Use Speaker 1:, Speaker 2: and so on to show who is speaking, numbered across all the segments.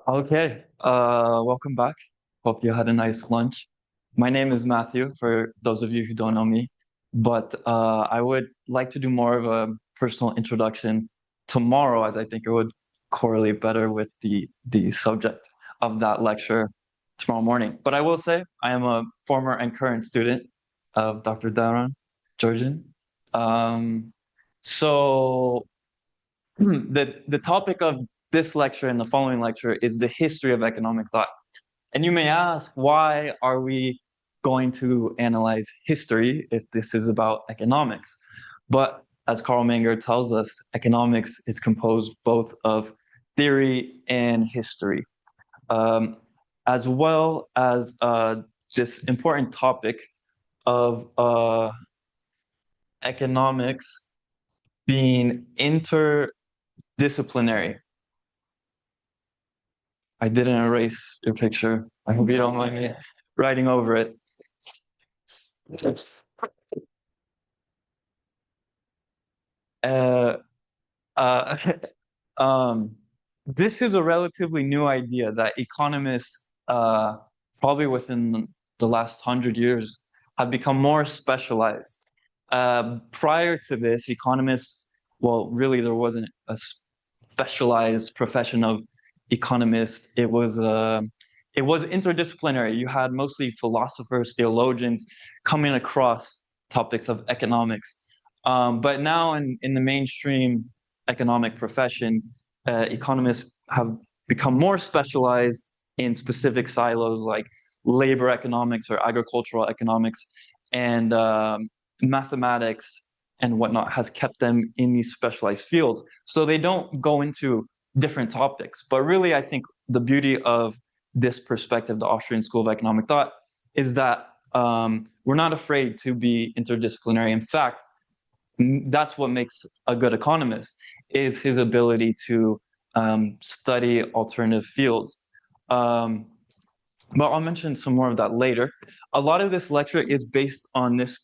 Speaker 1: Okay, welcome back. Hope you had a nice lunch. My name is Matthew, for those of you who don't know me, but I would like to do more of a personal introduction tomorrow, as I think it would correlate better with the subject of that lecture tomorrow morning. But I will say I am a former and current student of Dr. Daron Georgian. Um, so the topic of this lecture and the following lecture is the history of economic thought. And you may ask, why are we going to analyze history if this is about economics? But as Carl Menger tells us, economics is composed both of theory and history, um, as well as this important topic of economics being interdisciplinary. I didn't erase your picture. I hope you don't mind me writing over it. Uh, uh, um, this is a relatively new idea that economists, probably within the last 100 years, have become more specialized. Prior to this, economists, well, really, there wasn't a specialized profession of economist. It was interdisciplinary. You had mostly philosophers, theologians coming across topics of economics. But now in the mainstream economic profession, economists have become more specialized in specific silos like labor economics or agricultural economics, and mathematics and whatnot has kept them in these specialized fields. So they don't go into different topics. But really, I think the beauty of this perspective, the Austrian School of Economic Thought, is that we're not afraid to be interdisciplinary. In fact, that's what makes a good economist, is his ability to study alternative fields. But I'll mention some more of that later. A lot of this lecture is based on this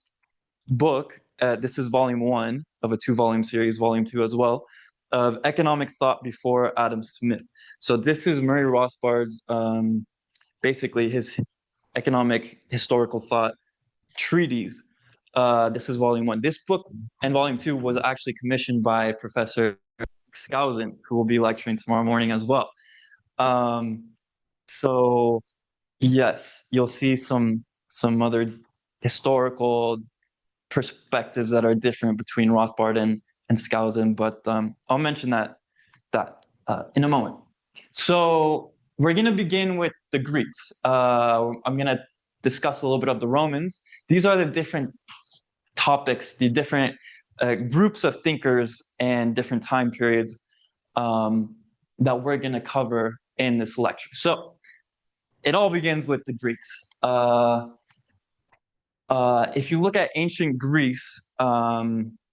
Speaker 1: book. This is volume 1 of a 2-volume series, volume 2 as well, of Economic Thought Before Adam Smith. So this is Murray Rothbard's, basically his economic historical thought treatise. This is volume 1. This book and volume 2 was actually commissioned by Professor Skousen, who will be lecturing tomorrow morning as well. So yes, you'll see some other historical perspectives that are different between Rothbard and Skousen, but I'll mention that in a moment. So we're going to begin with the Greeks. I'm going to discuss a little bit of the Romans. These are the different topics, the different groups of thinkers and different time periods that we're going to cover in this lecture. So it all begins with the Greeks. If you look at ancient Greece,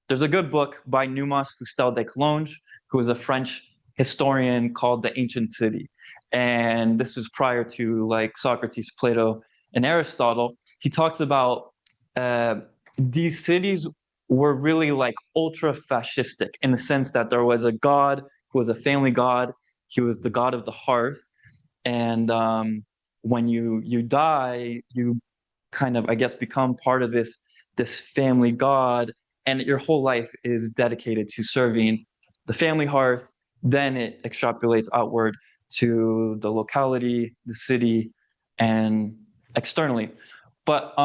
Speaker 1: there's a good book by Numas Fustel de Coulanges, who is a French historian, called The Ancient City. And this was prior to like Socrates, Plato, and Aristotle. He talks about these cities were really like ultra-fascistic in the sense that there was a god who was a family god. He was the god of the hearth. And when you die, you kind of, I guess, become part of this family god, and your whole life is dedicated to serving the family hearth. Then it extrapolates outward to the locality, the city, and externally. But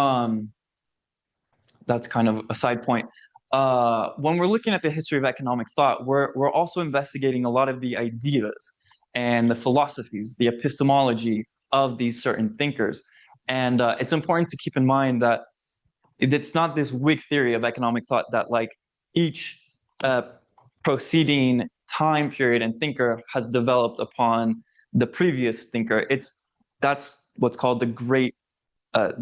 Speaker 1: that's kind of a side point. When we're looking at the history of economic thought, we're also investigating a lot of the ideas and the philosophies, the epistemology of these certain thinkers. And it's important to keep in mind that it's not this Whig theory of economic thought that like each proceeding time period and thinker has developed upon the previous thinker. That's what's called the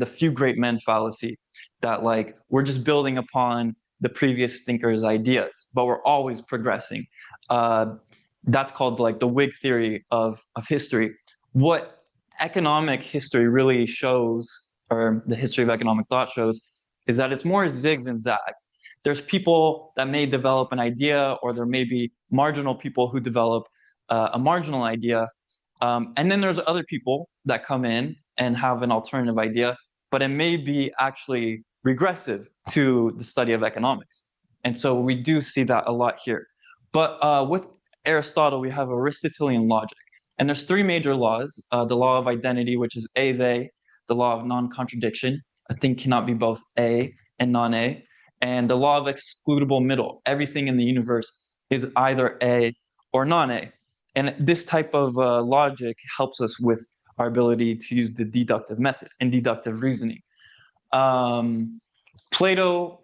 Speaker 1: few great men fallacy, that like we're just building upon the previous thinker's ideas, but we're always progressing. That's called like the Whig theory of history. What economic history really shows, or the history of economic thought shows, is that it's more zigs and zags. There's people that may develop an idea, or there may be marginal people who develop a marginal idea, And then there's other people that come in and have an alternative idea, but it may be actually regressive to the study of economics. And so we do see that a lot here. But with Aristotle, we have Aristotelian logic. And there's three major laws: the law of identity, which is A, the law of non-contradiction, a thing cannot be both A and non-A, and the law of excludable middle. Everything in the universe is either A or non-A. And this type of logic helps us with our ability to use the deductive method and deductive reasoning. Plato,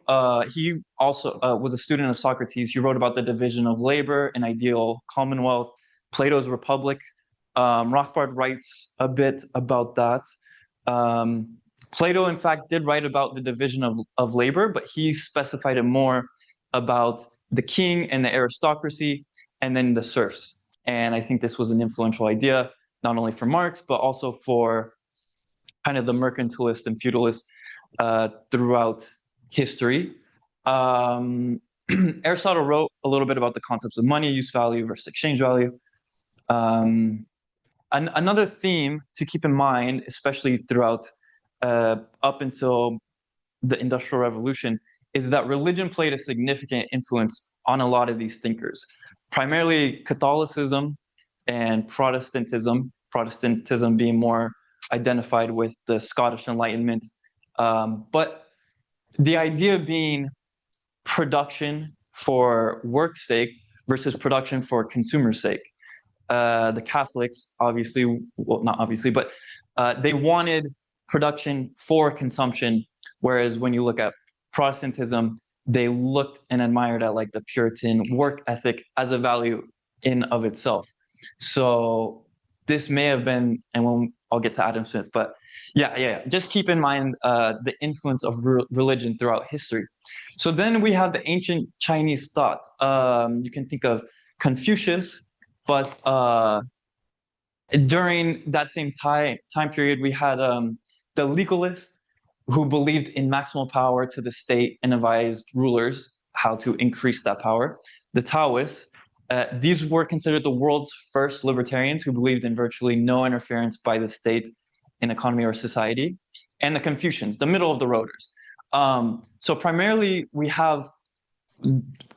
Speaker 1: he also was a student of Socrates. He wrote about the division of labor, an ideal commonwealth, Plato's Republic. Rothbard writes a bit about that. Plato, in fact, did write about the division of labor, but he specified it more about the king and the aristocracy, and then the serfs. And I think this was an influential idea, not only for Marx, but also for kind of the mercantilist and feudalist throughout history. Aristotle wrote a little bit about the concepts of money, use value versus exchange value. Another theme to keep in mind, especially throughout up until the Industrial Revolution, is that religion played a significant influence on a lot of these thinkers, primarily Catholicism and Protestantism, Protestantism being more identified with the Scottish Enlightenment. But the idea being production for work's sake versus production for consumer's sake. The Catholics, obviously, well, not obviously, but they wanted production for consumption, whereas when you look at Protestantism, they looked and admired at like the Puritan work ethic as a value in of itself. So this may have been, and I'll get to Adam Smith, but yeah. Just keep in mind the influence of religion throughout history. So then we have the ancient Chinese thought. You can think of Confucius, but during that same time period, we had the legalists who believed in maximal power to the state and advised rulers how to increase that power. The Taoists, these were considered the world's first libertarians who believed in virtually no interference by the state in economy or society. And the Confucians, the middle of the roaders. So primarily we have,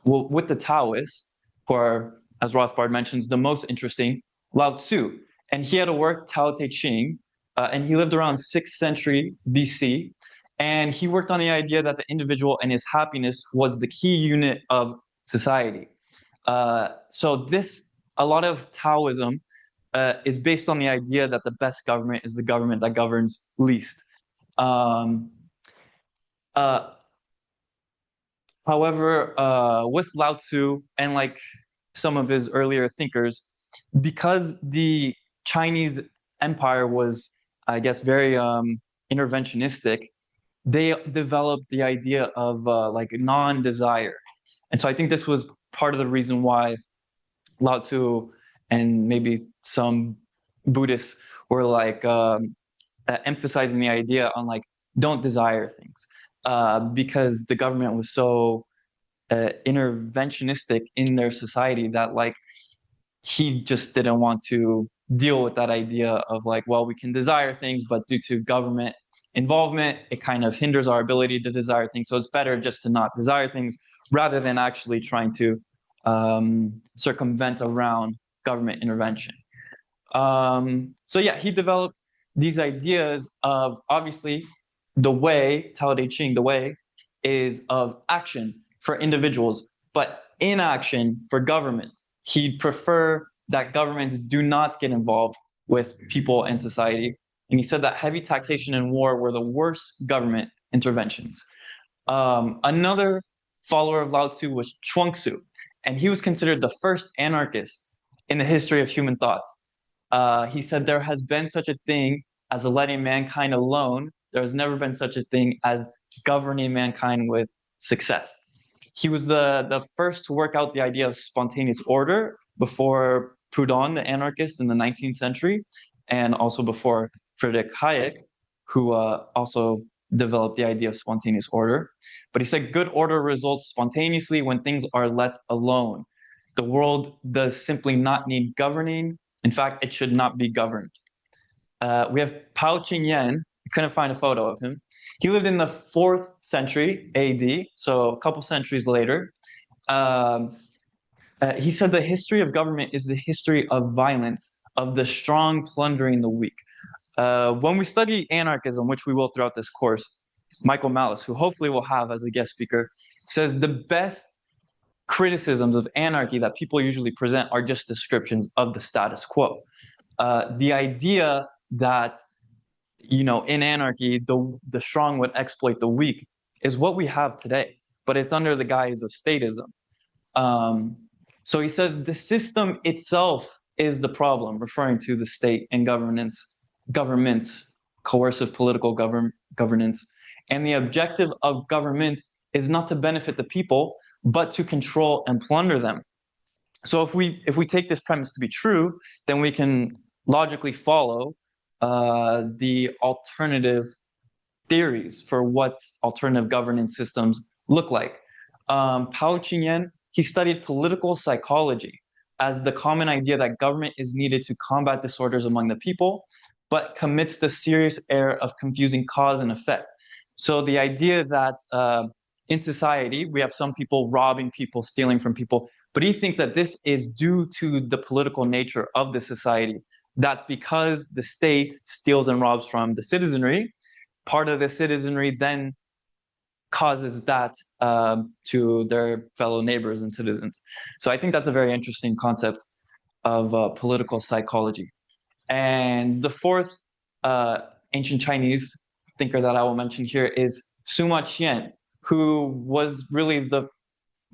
Speaker 1: well, with the Taoists, who are, as Rothbard mentions, the most interesting, Lao Tzu. And he had a work, Tao Te Ching, and he lived around 6th century BC. And he worked on the idea that the individual and his happiness was the key unit of society. So a lot of Taoism is based on the idea that the best government is the government that governs least. However, with Lao Tzu and like some of his earlier thinkers, because the Chinese empire was, I guess, very interventionistic, they developed the idea of like non-desire. And so I think this was part of the reason why Lao Tzu and maybe some Buddhists were like emphasizing the idea on like, don't desire things, because the government was so interventionistic in their society that like he just didn't want to deal with that idea of like, well, we can desire things, but due to government involvement, it kind of hinders our ability to desire things. So it's better just to not desire things rather than actually trying to circumvent around government intervention. So yeah, he developed these ideas of, obviously, the way, Tao Te Ching, the way is of action for individuals, but inaction for government. He'd prefer that governments do not get involved with people and society. And he said that heavy taxation and war were the worst government interventions. Another follower of Lao Tzu was Chuang Tzu, and he was considered the first anarchist in the history of human thought. He said there has been such a thing as letting mankind alone. There has never been such a thing as governing mankind with success. He was the first to work out the idea of spontaneous order before Proudhon, the anarchist, in the 19th century, and also before Friedrich Hayek, who also developed the idea of spontaneous order. But he said good order results spontaneously when things are let alone. The world does simply not need governing, In fact, it should not be governed. We have Pao Qingyan. I couldn't find a photo of him. He lived in the 4th century AD, so a couple centuries later. Um, he said the history of government is the history of violence, of the strong plundering the weak. When we study anarchism, which we will throughout this course, Michael Malice, who hopefully we'll have as a guest speaker, says the best criticisms of anarchy that people usually present are just descriptions of the status quo. The idea that, you know, in anarchy, the strong would exploit the weak is what we have today, but it's under the guise of statism. So he says the system itself is the problem, referring to the state and governments, coercive political governance. And the objective of government is not to benefit the people, but to control and plunder them. So if we take this premise to be true, then we can logically follow the alternative theories for what alternative governance systems look like. Pao Qingyan, he studied political psychology as the common idea that government is needed to combat disorders among the people, but commits the serious error of confusing cause and effect. So the idea that in society, we have some people robbing people, stealing from people, but he thinks that this is due to the political nature of the society. That's because the state steals and robs from the citizenry. Part of the citizenry then causes that to their fellow neighbors and citizens. So I think that's a very interesting concept of political psychology. And the fourth ancient Chinese thinker that I will mention here is Sima Qian, who was really the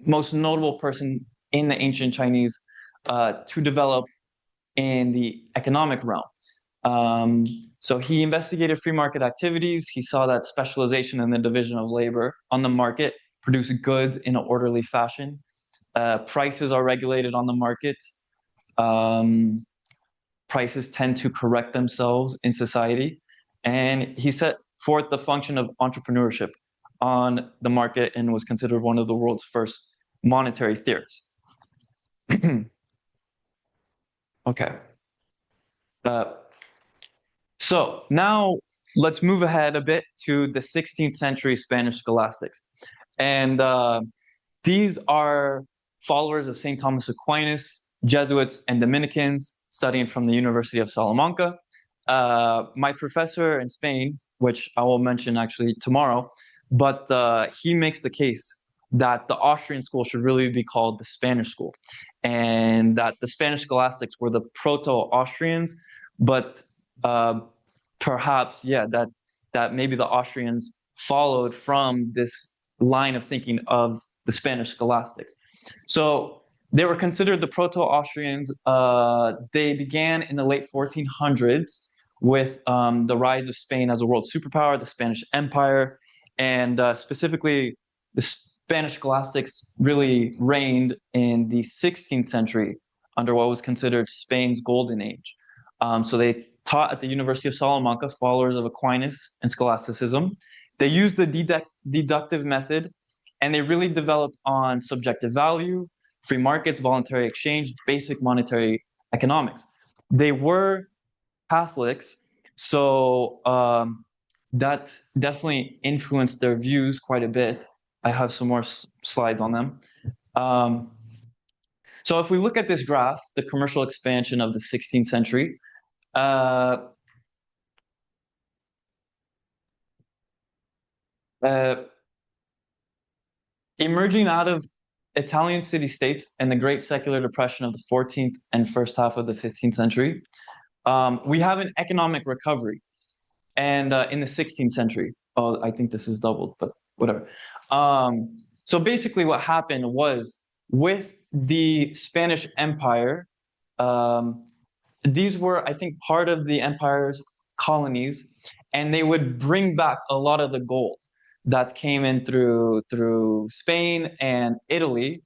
Speaker 1: most notable person in the ancient Chinese to develop in the economic realm. So he investigated free market activities. He saw that specialization and the division of labor on the market produce goods in an orderly fashion. Prices are regulated on the market. Prices tend to correct themselves in society. And he set forth the function of entrepreneurship on the market and was considered one of the world's first monetary theorists. Okay. So now let's move ahead a bit to the 16th century Spanish scholastics. And these are followers of St. Thomas Aquinas, Jesuits, and Dominicans studying from the University of Salamanca. My professor in Spain, which I will mention actually tomorrow, but he makes the case that the Austrian school should really be called the Spanish school, and that the Spanish scholastics were the proto-Austrians, but perhaps, that maybe the Austrians followed from this line of thinking of the Spanish scholastics. So they were considered the proto-Austrians. They began in the late 1400s with the rise of Spain as a world superpower, the Spanish Empire, and specifically the Spanish scholastics really reigned in the 16th century under what was considered Spain's golden age. So they taught at the University of Salamanca, followers of Aquinas and scholasticism. They used the deductive method, and they really developed on subjective value, free markets, voluntary exchange, basic monetary economics. They were Catholics, so that definitely influenced their views quite a bit. I have some more slides on them. So if we look at this graph, the commercial expansion of the 16th century, emerging out of Italian city-states and the Great Secular Depression of the 14th and first half of the 15th century, we have an economic recovery. And in the 16th century, oh, I think this is doubled, but whatever. So basically what happened was with the Spanish Empire, these were, I think, part of the empire's colonies, and they would bring back a lot of the gold that came in through Spain and Italy.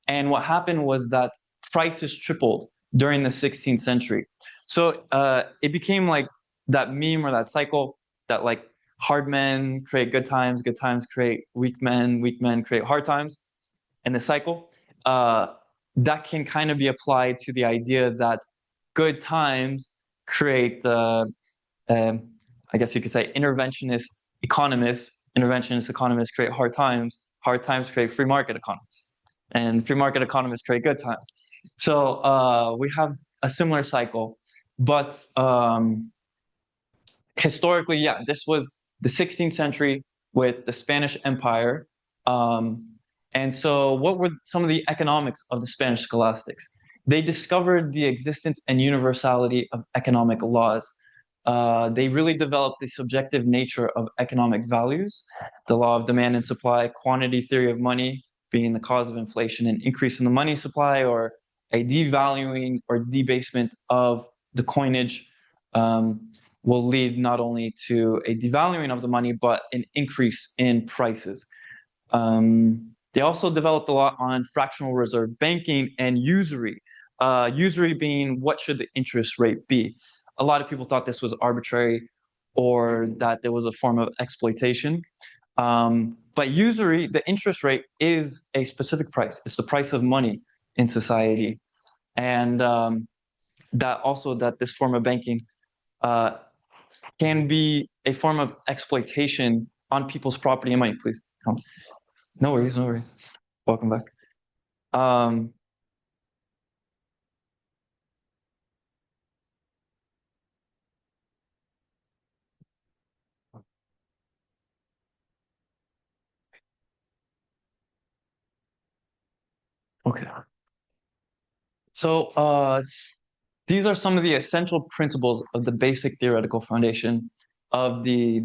Speaker 1: And what happened was that prices tripled during the 16th century. So it became like that meme or that cycle that like hard men create good times create weak men create hard times. And the cycle that can kind of be applied to the idea that good times create, I guess you could say, interventionist economists create hard times create free market economists, and free market economists create good times. So we have a similar cycle, but historically, yeah, this was the 16th century with the Spanish Empire. And so what were some of the economics of the Spanish scholastics? They discovered the existence and universality of economic laws. They really developed the subjective nature of economic values, the law of demand and supply, quantity theory of money being the cause of inflation, an increase in the money supply, or a devaluing or debasement of the coinage will lead not only to a devaluing of the money, but an increase in prices. They also developed a lot on fractional reserve banking and usury. Usury being, what should the interest rate be? A lot of people thought this was arbitrary or that there was a form of exploitation. But usury, the interest rate, is a specific price. It's the price of money in society. And that this form of banking can be a form of exploitation on people's property and money. Please come. No worries, no worries. Welcome back. Okay. So these are some of the essential principles of the basic theoretical foundation of the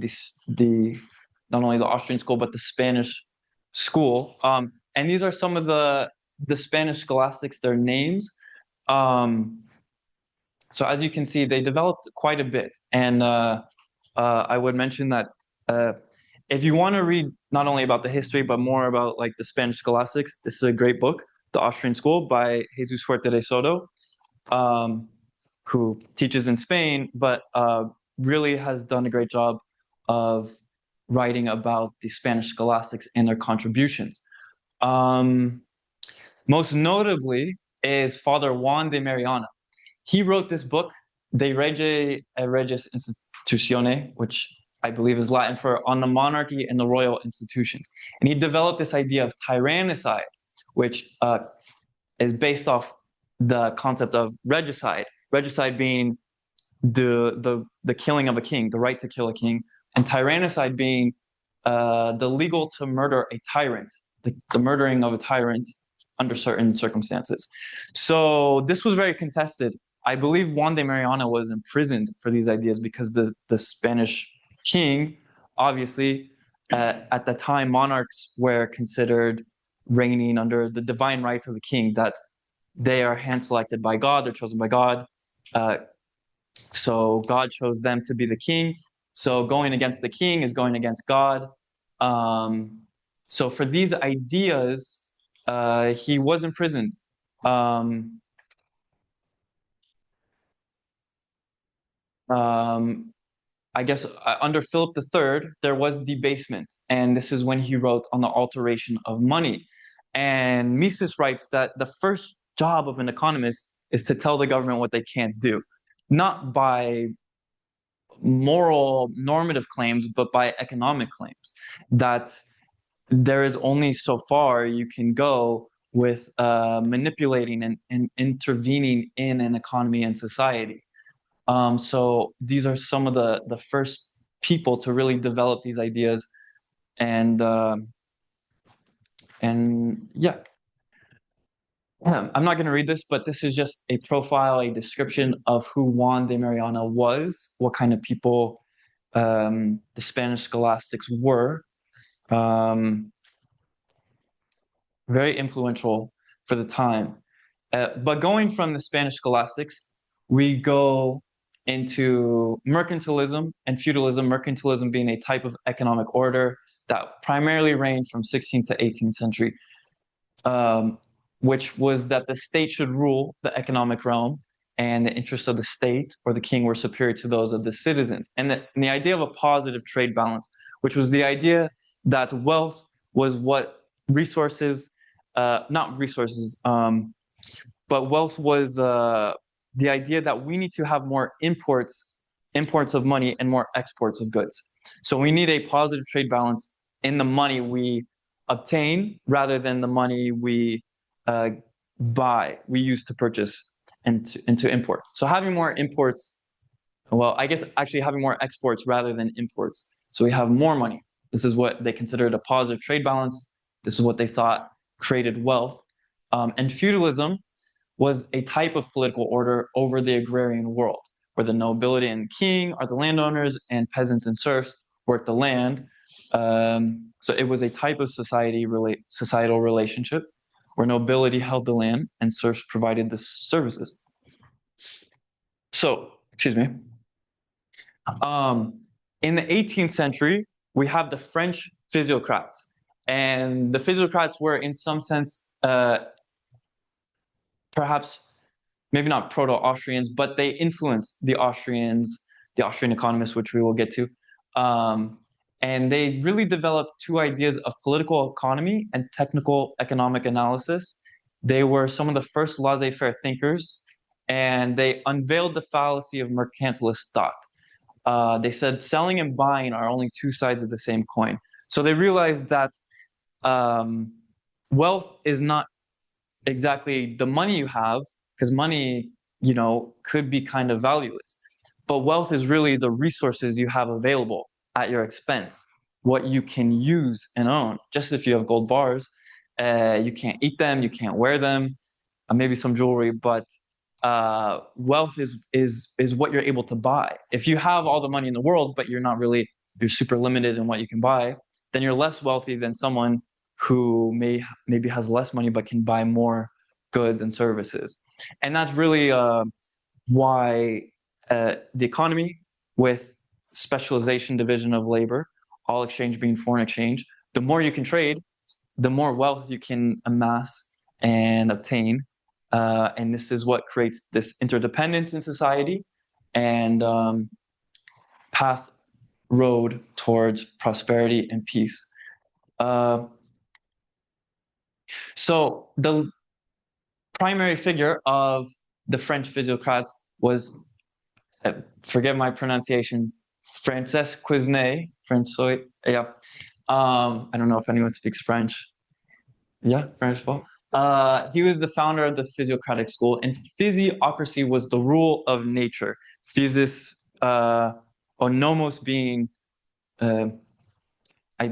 Speaker 1: not only the Austrian school but the Spanish school. And these are some of the Spanish scholastics, their names. So as you can see, they developed quite a bit. And I would mention that if you want to read not only about the history, but more about like the Spanish scholastics, this is a great book, The Austrian School by Jesus Huerta de Soto, who teaches in Spain, but really has done a great job of writing about the Spanish scholastics and their contributions. Most notably is Father Juan de Mariana. He wrote this book, De Rege et Regis Institutione, which I believe is Latin for On the Monarchy and the Royal Institutions. And he developed this idea of tyrannicide, which is based off the concept of regicide. Regicide being the killing of a king, the right to kill a king, and tyrannicide being the legal to murder a tyrant, the murdering of a tyrant under certain circumstances. So this was very contested. I believe Juan de Mariana was imprisoned for these ideas because the Spanish king, obviously, at the time, monarchs were considered reigning under the divine rights of the king, that they are hand-selected by God, they're chosen by God. So God chose them to be the king. So going against the king is going against God. So for these ideas, he was imprisoned. I guess under Philip III, there was debasement. And this is when he wrote on the alteration of money. And Mises writes that the first job of an economist is to tell the government what they can't do, not by moral normative claims, but by economic claims, that there is only so far you can go with manipulating and intervening in an economy and society. So these are some of the first people to really develop these ideas, and yeah. I'm not going to read this, but this is just a profile, a description of who Juan de Mariana was, what kind of people the Spanish scholastics were. Very influential for the time. But going from the Spanish scholastics, we go into mercantilism and feudalism, mercantilism being a type of economic order that primarily reigned from 16th to 18th century, which was that the state should rule the economic realm and the interests of the state or the king were superior to those of the citizens. And the idea of a positive trade balance, which was the idea that wealth was what resources, not resources, but wealth was the idea that we need to have more imports of money and more exports of goods. So we need a positive trade balance in the money we obtain rather than the money we we use to purchase and to import. So having more imports, well, I guess actually having more exports rather than imports. So we have more money. This is what they considered a positive trade balance. This is what they thought created wealth. And feudalism was a type of political order over the agrarian world, where the nobility and king are the landowners and peasants and serfs work the land. So it was a type of societal relationship where nobility held the land and serfs provided the services. So, excuse me. In the 18th century, we have the French physiocrats. And the physiocrats were, in some sense, perhaps maybe not proto-Austrians, but they influenced the Austrian economists, which we will get to. And they really developed two ideas of political economy and technical economic analysis. They were some of the first laissez-faire thinkers, and they unveiled the fallacy of mercantilist thought. They said selling and buying are only two sides of the same coin. So they realized that wealth is not exactly the money you have, because money, could be kind of valueless. But wealth is really the resources you have available at your expense, what you can use and own. Just if you have gold bars, you can't eat them, you can't wear them, maybe some jewelry, but wealth is what you're able to buy. If you have all the money in the world, but you're super limited in what you can buy, then you're less wealthy than someone who maybe has less money but can buy more goods and services. And that's really why the economy, with specialization, division of labor, all exchange being foreign exchange, the more you can trade, the more wealth you can amass and obtain. And this is what creates this interdependence in society and road towards prosperity and peace. So the primary figure of the French physiocrats was, forgive my pronunciation, Frances Quesnay. Yeah. I don't know if anyone speaks French. Yeah, French. He was the founder of the physiocratic school, and physiocracy was the rule of nature. Thesis, onomos being, I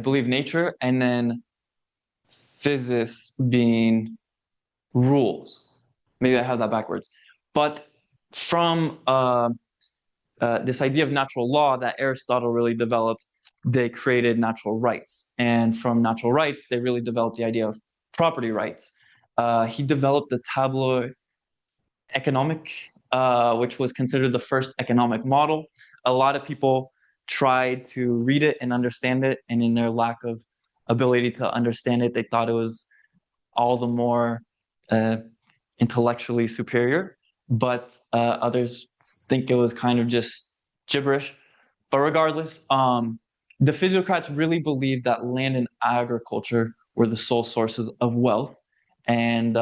Speaker 1: believe, nature, and then physis being rules. Maybe I have that backwards. But from this idea of natural law that Aristotle really developed, they created natural rights. And from natural rights, they really developed the idea of property rights. He developed the tableau economic, which was considered the first economic model. A lot of people tried to read it and understand it, and in their lack of ability to understand it, they thought it was all the more intellectually superior, but others think it was kind of just gibberish. But regardless, the physiocrats really believed that land and agriculture were the sole sources of wealth, and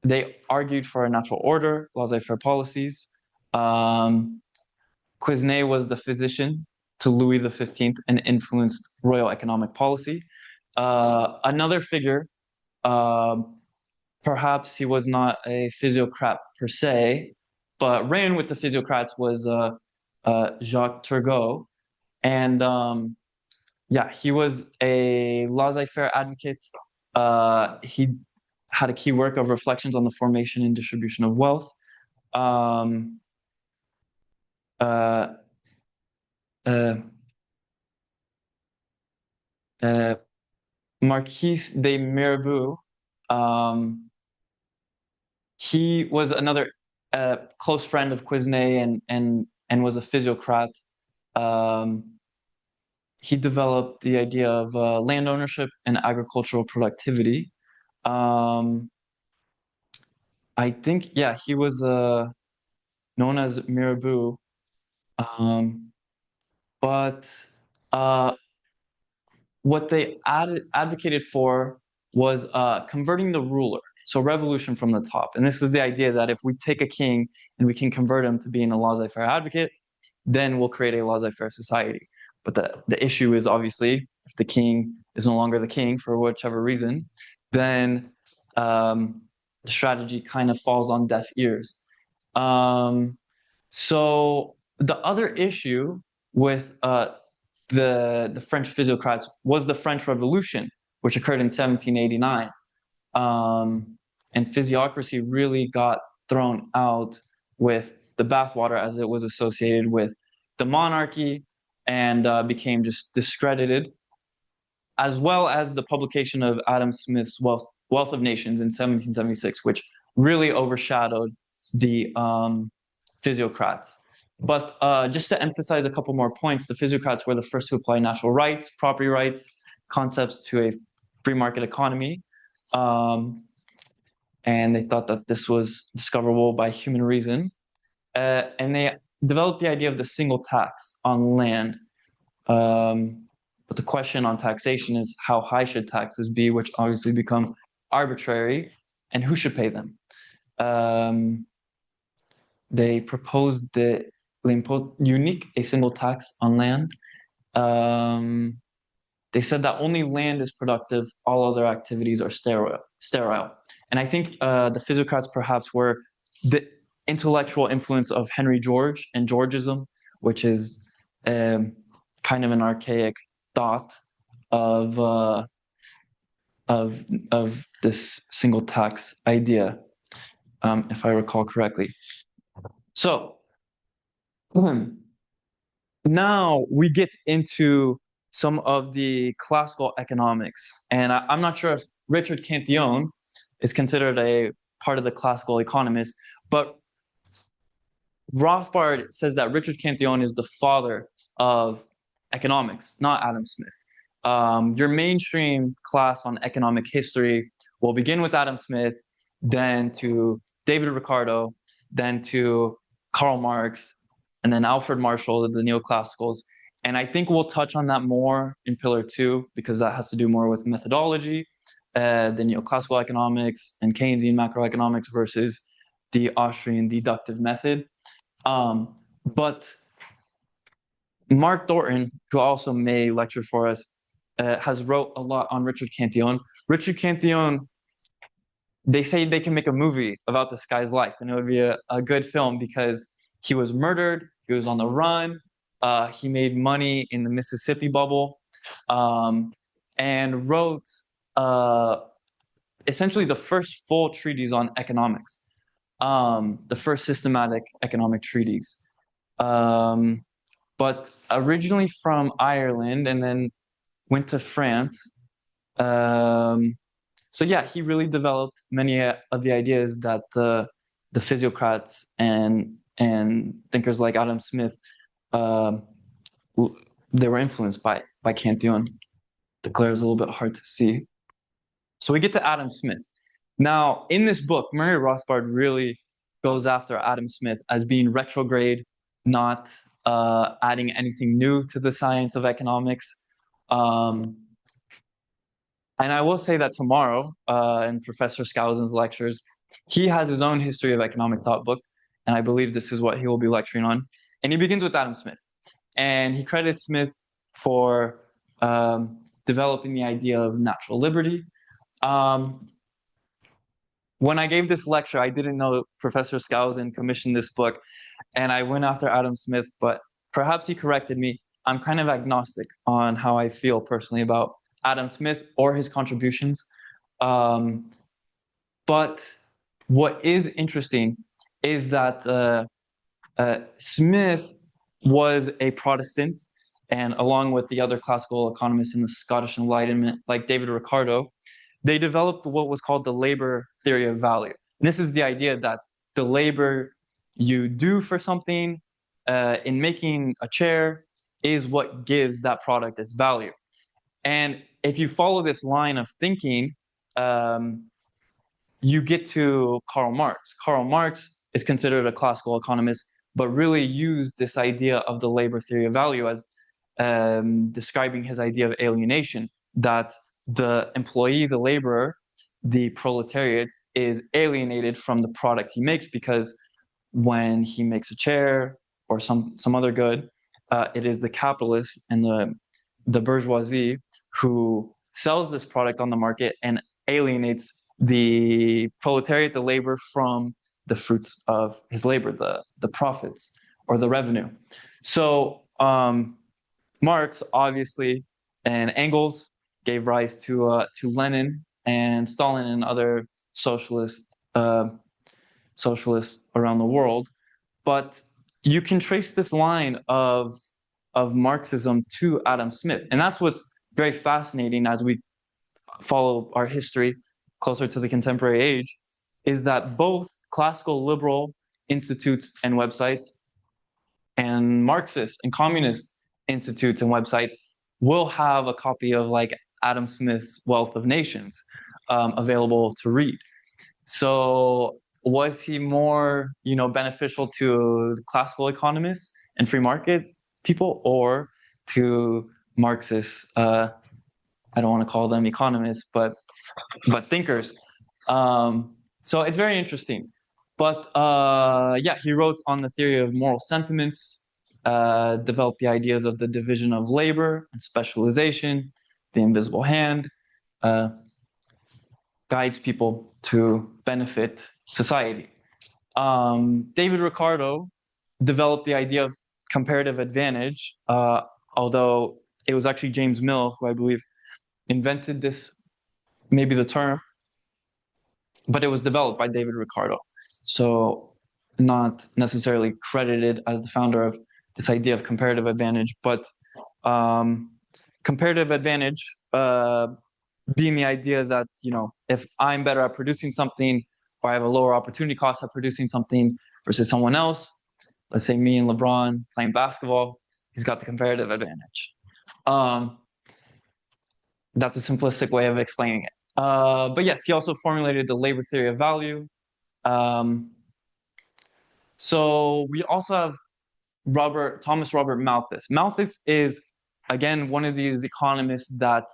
Speaker 1: they argued for a natural order, laissez-faire policies. Quesnay was the physician to Louis XV and influenced royal economic policy. Another figure, perhaps he was not a physiocrat per se, but ran with the physiocrats, was Jacques Turgot. And he was a laissez-faire advocate. He had a key work of reflections on the formation and distribution of wealth. Marquis de Mirabeau, he was another close friend of Quesnay and was a physiocrat. He developed the idea of land ownership and agricultural productivity. I think, he was known as Mirabeau. But what they advocated for was converting the ruler. So revolution from the top. And this is the idea that if we take a king and we can convert him to being a laissez-faire advocate, then we'll create a laissez-faire society. But the issue is obviously if the king is no longer the king for whichever reason, then the strategy kind of falls on deaf ears. So the other issue with the French physiocrats was the French Revolution, which occurred in 1789. And physiocracy really got thrown out with the bathwater as it was associated with the monarchy and became just discredited, as well as the publication of Adam Smith's Wealth of Nations in 1776, which really overshadowed the physiocrats. But just to emphasize a couple more points, the physiocrats were the first to apply natural rights, property rights, concepts to a free market economy. And they thought that this was discoverable by human reason. And they developed the idea of the single tax on land. But the question on taxation is how high should taxes be, which obviously become arbitrary, and who should pay them? They proposed the l'impôt unique, a single tax on land. They said that only land is productive, all other activities are sterile. And I think the physiocrats perhaps were the intellectual influence of Henry George and Georgism, which is kind of an archaic thought of this single tax idea, if I recall correctly. So now we get into some of the classical economics, and I'm not sure if Richard Cantillon is considered a part of the classical economists, but Rothbard says that Richard Cantillon is the father of economics, not Adam Smith. Your mainstream class on economic history will begin with Adam Smith, then to David Ricardo, then to Karl Marx, and then Alfred Marshall, the neoclassicals. And I think we'll touch on that more in Pillar 2, because that has to do more with methodology, the neoclassical economics and Keynesian macroeconomics versus the Austrian deductive method. But Mark Thornton, who also may lecture for us, has wrote a lot on Richard Cantillon. Richard Cantillon, they say they can make a movie about this guy's life, and it would be a good film because he was murdered, he was on the run, he made money in the Mississippi bubble, and wrote essentially the first full treatise on economics, the first systematic economic treatise. But originally from Ireland and then went to France. So yeah, he really developed many of the ideas that the physiocrats and thinkers like Adam Smith, they were influenced by Cantillon. The glare is a little bit hard to see. So we get to Adam Smith. Now, in this book, Murray Rothbard really goes after Adam Smith as being retrograde, not adding anything new to the science of economics. And I will say that tomorrow, in Professor Skousen's lectures, he has his own history of economic thought book, and I believe this is what he will be lecturing on. And he begins with Adam Smith. And he credits Smith for developing the idea of natural liberty. When I gave this lecture, I didn't know Professor Skousen commissioned this book, and I went after Adam Smith, but perhaps he corrected me. I'm kind of agnostic on how I feel personally about Adam Smith or his contributions. But what is interesting is that Smith was a Protestant, and along with the other classical economists in the Scottish Enlightenment, like David Ricardo, they developed what was called the labor theory of value. And this is the idea that the labor you do for something in making a chair is what gives that product its value. And if you follow this line of thinking, you get to Karl Marx. Karl Marx is considered a classical economist, but really used this idea of the labor theory of value as describing his idea of alienation, that the employee, the laborer, the proletariat is alienated from the product he makes, because when he makes a chair or some other good, it is the capitalist and the bourgeoisie who sells this product on the market and alienates the proletariat, the labor, from the fruits of his labor, the profits or the revenue. So Marx, obviously, and Engels gave rise to Lenin and Stalin and other socialists around the world. But you can trace this line of Marxism to Adam Smith, and that's what's very fascinating as we follow our history closer to the contemporary age, is that both classical liberal institutes and websites and Marxist and communist institutes and websites will have a copy of like Adam Smith's Wealth of Nations available to read. So was he more, beneficial to classical economists and free market people, or to Marxists? I don't want to call them economists, but thinkers. So it's very interesting. But yeah, he wrote on the theory of moral sentiments, developed the ideas of the division of labor and specialization, the invisible hand, guides people to benefit society. David Ricardo developed the idea of comparative advantage, although it was actually James Mill who I believe invented this, maybe the term, but it was developed by David Ricardo. So not necessarily credited as the founder of this idea of comparative advantage, but comparative advantage being the idea that, if I'm better at producing something, or I have a lower opportunity cost at producing something versus someone else, let's say me and LeBron playing basketball, he's got the comparative advantage. That's a simplistic way of explaining it. But yes, he also formulated the labor theory of value. So we also have Thomas Robert Malthus. Malthus is, again, one of these economists that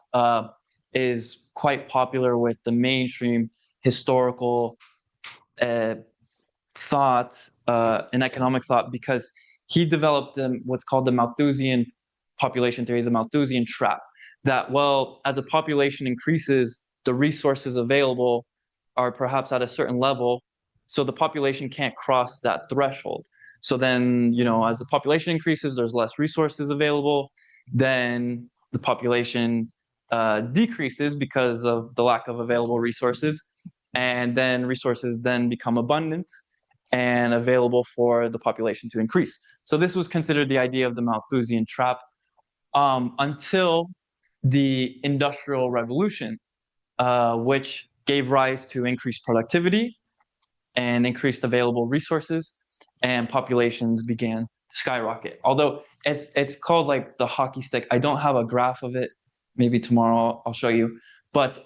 Speaker 1: is quite popular with the mainstream historical thought and economic thought, because he developed what's called the Malthusian population theory, the Malthusian trap, that, well, as a population increases, the resources available are perhaps at a certain level, so the population can't cross that threshold. So then, as the population increases, there's less resources available, then the population decreases because of the lack of available resources, and then resources then become abundant and available for the population to increase. So this was considered the idea of the Malthusian trap until the Industrial Revolution, which gave rise to increased productivity and increased available resources, and populations began to skyrocket. Although it's called like the hockey stick. I don't have a graph of it. Maybe tomorrow I'll show you. But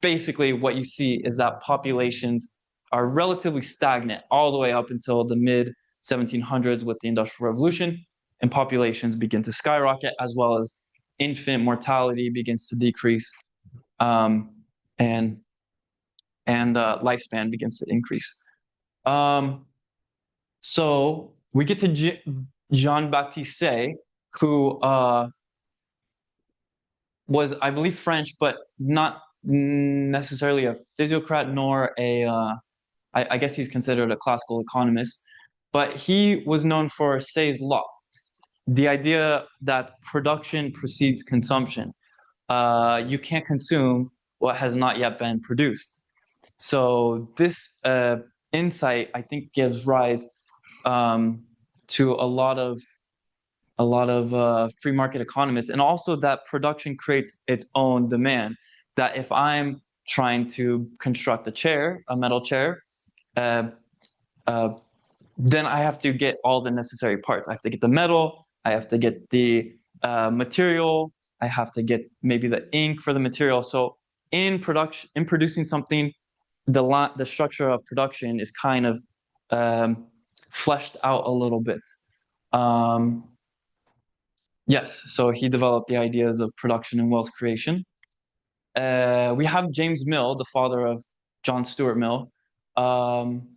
Speaker 1: basically what you see is that populations are relatively stagnant all the way up until the mid 1700s with the Industrial Revolution, and populations begin to skyrocket, as well as infant mortality begins to decrease, and lifespan begins to increase. So we get to Jean-Baptiste Say, who was, I believe, French, but not necessarily a physiocrat nor I guess he's considered a classical economist, but he was known for Say's law, the idea that production precedes consumption. You can't consume what has not yet been produced. So this insight, I think, gives rise to a lot of free market economists, and also that production creates its own demand. That if I'm trying to construct a metal chair, then I have to get all the necessary parts. I have to get the metal, I have to get the material, I have to get maybe the ink for the material. So in producing something, the structure of production is kind of fleshed out a little bit. Yes, so he developed the ideas of production and wealth creation. We have James Mill, the father of John Stuart Mill. Um,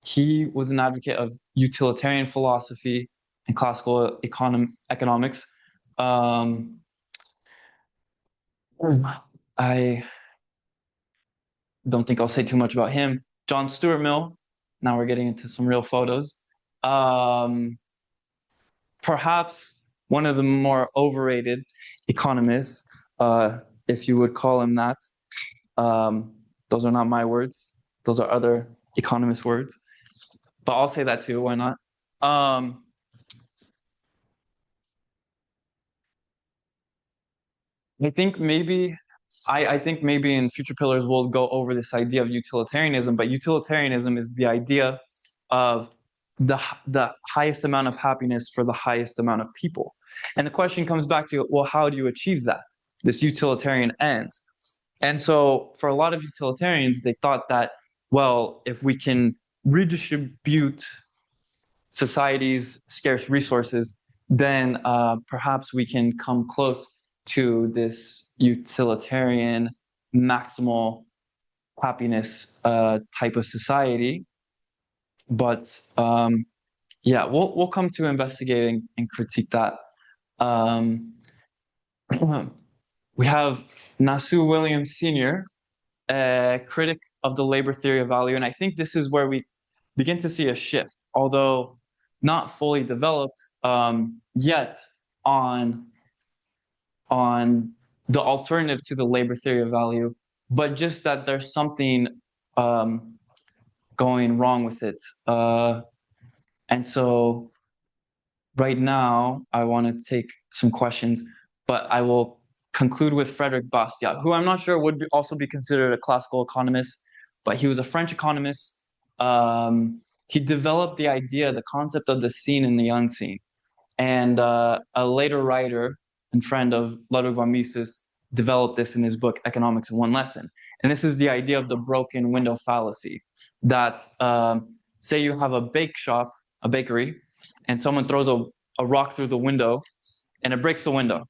Speaker 1: he was an advocate of utilitarian philosophy and classical economics. Um, I don't think I'll say too much about him. John Stuart Mill. Now we're getting into some real photos. Um, Perhaps one of the more overrated economists, if you would call him that. Um, those are not my words. Those are other economist words. But I'll say that too. Why not? Um, I think maybe I think maybe in future pillars we'll go over this idea of utilitarianism, but utilitarianism is the idea of the highest amount of happiness for the highest amount of people. And the question comes back to, well, how do you achieve that? This utilitarian end. And so for a lot of utilitarians, they thought that, well, if we can redistribute society's scarce resources, then perhaps we can come close to this utilitarian maximal happiness type of society. But yeah, we'll come to investigating and critique that. Um, we have Nasu Williams Sr., a critic of the labor theory of value, and I think this is where we begin to see a shift, although not fully developed yet on the alternative to the labor theory of value, but just that there's something going wrong with it. And so right now, I want to take some questions, but I will conclude with Frederick Bastiat, who I'm not sure would also be considered a classical economist, but he was a French economist. He developed the idea, the concept of the seen and the unseen. And a later writer and friend of Ludwig von Mises developed this in his book, Economics in One Lesson. And this is the idea of the broken window fallacy, that say you have a bake shop, a bakery, and someone throws a rock through the window and it breaks the window.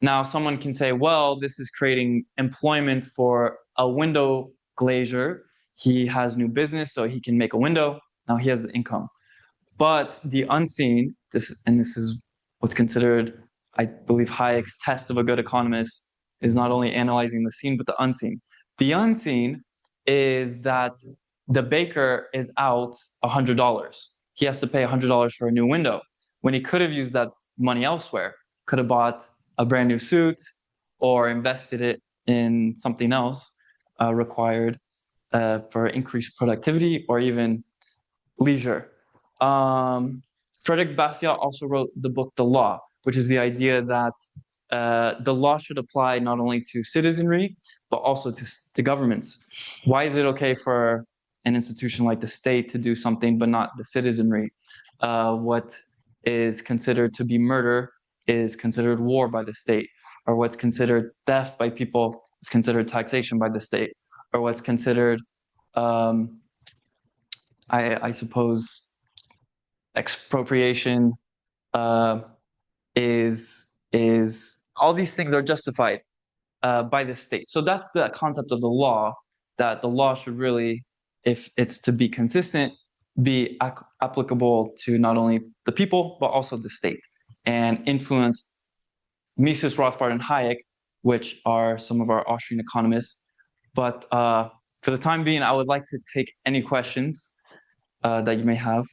Speaker 1: Now, someone can say, well, this is creating employment for a window glazier. He has new business, so he can make a window. Now he has the income. But the unseen, this is what's considered, I believe, Hayek's test of a good economist, is not only analyzing the seen, but the unseen. The unseen is that the baker is out $100. He has to pay $100 for a new window when he could have used that money elsewhere. Could have bought a brand new suit or invested it in something else required for increased productivity or even leisure. Frederick Bastiat also wrote the book The Law, which is the idea that the law should apply not only to citizenry, but also to governments. Why is it okay for an institution like the state to do something, but not the citizenry? What is considered to be murder is considered war by the state, or what's considered theft by people is considered taxation by the state, or what's considered, I suppose, expropriation is all these things are justified by the state. So that's the concept of the law, that the law should really, if it's to be consistent, be applicable to not only the people, but also the state, and influence Mises, Rothbard, and Hayek, which are some of our Austrian economists. But for the time being, I would like to take any questions that you may have.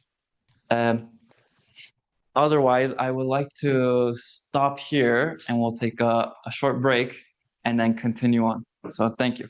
Speaker 1: Otherwise, I would like to stop here and we'll take a short break and then continue on. So thank you.